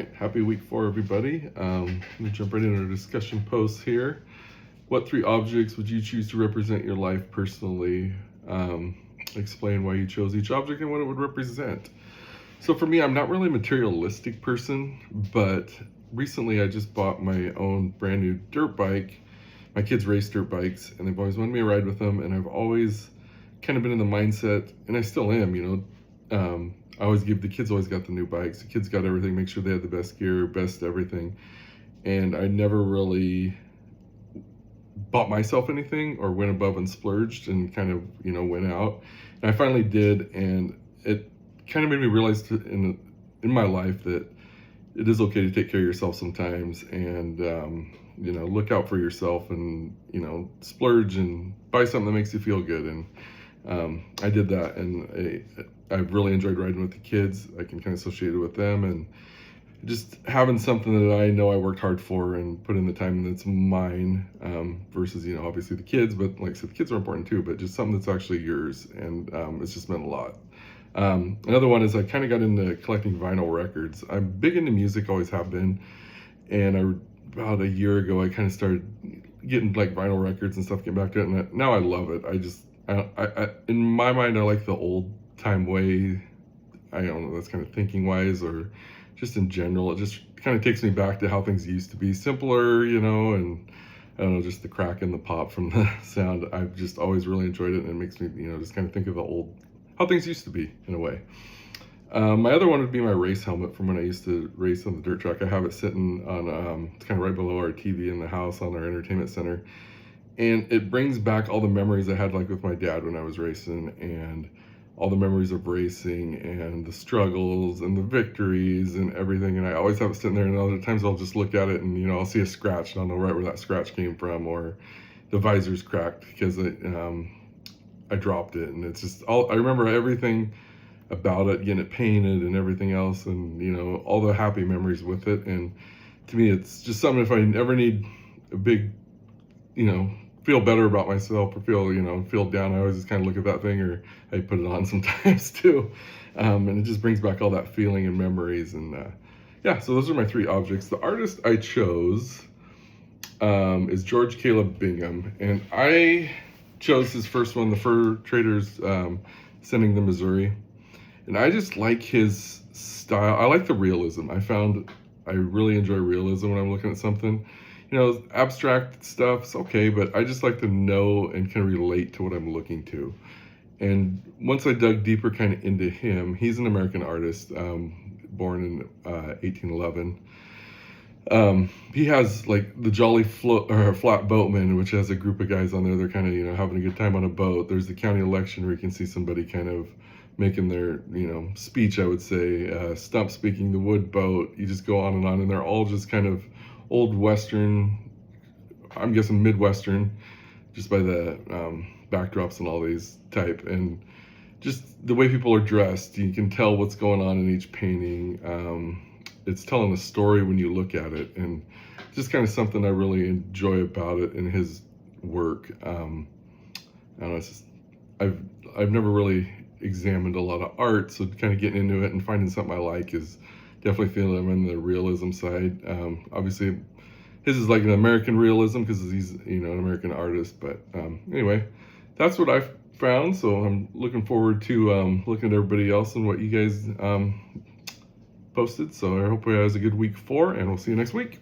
right, happy week 4, everybody. I'm going to jump right into our discussion post here. What 3 objects would you choose to represent your life personally? Explain why you chose each object and what it would represent. So for me, I'm not really a materialistic person, but recently I just bought my own brand new dirt bike. My kids race dirt bikes, and they've always wanted me to ride with them, and I've always kind of been in the mindset, and I still am, I always give the kids always got the new bikes. The kids got everything, make sure they had the best gear, best everything. And I never really bought myself anything or went above and splurged and kind of, went out. And I finally did, and it kind of made me realize in my life that it is okay to take care of yourself sometimes and, look out for yourself and, splurge and buy something that makes you feel good. And I did that, and I've really enjoyed riding with the kids. I can kind of associate it with them, and just having something that I know I worked hard for and put in the time that's mine, versus, obviously the kids, but like I said, the kids are important too, but just something that's actually yours, and it's just meant a lot. Another one is I kind of got into collecting vinyl records. I'm big into music, always have been, and about a year ago I kind of started getting like vinyl records and stuff, getting back to it, and now I love it. I in my mind, I like the old time way. I don't know, that's kind of thinking wise or just in general. It just kind of takes me back to how things used to be, simpler, and I don't know, just the crack and the pop from the sound. I've just always really enjoyed it, and it makes me, just kind of think of how things used to be in a way. My other one would be my race helmet from when I used to race on the dirt track. I have it sitting on, it's kind of right below our TV in the house on our entertainment center. And it brings back all the memories I had like with my dad when I was racing, and all the memories of racing and the struggles and the victories and everything. And I always have it sitting there, and other times I'll just look at it and, I'll see a scratch and I'll know right where that scratch came from, or the visor's cracked because I dropped it. And it's just I remember everything about it, getting it painted and everything else, and, all the happy memories with it. And to me, it's just something, if I ever need a big, feel better about myself or feel down, I always just kind of look at that thing, or I put it on sometimes too. And it just brings back all that feeling and memories. And so those are my 3 objects. The artist I chose is George Caleb Bingham, and I chose his first one, the Fur Traders, Sending to Missouri. And I just like his style. I like the realism. I really enjoy realism when I'm looking at something. Abstract stuff's okay, but I just like to know and can relate to what I'm looking to. And once I dug deeper kind of into him, he's an American artist, born in 1811. He has like the Jolly Flat Boatman, which has a group of guys on there. They're kind of, having a good time on a boat. There's the county election where you can see somebody kind of making their, speech, I would say, stump speaking, the wood boat. You just go on, and they're all just kind of old Western, I'm guessing Midwestern, just by the backdrops and all these type, and just the way people are dressed, you can tell what's going on in each painting. It's telling a story when you look at it, and just kind of something I really enjoy about it in his work. I don't know, it's just, I've never really examined a lot of art, so kind of getting into it and finding something I like is definitely feeling I'm in the realism side. Obviously his is like an American realism because he's, an American artist. But anyway, that's what I've found. So I'm looking forward to looking at everybody else and what you guys posted. So I hope you guys have a good week 4, and we'll see you next week.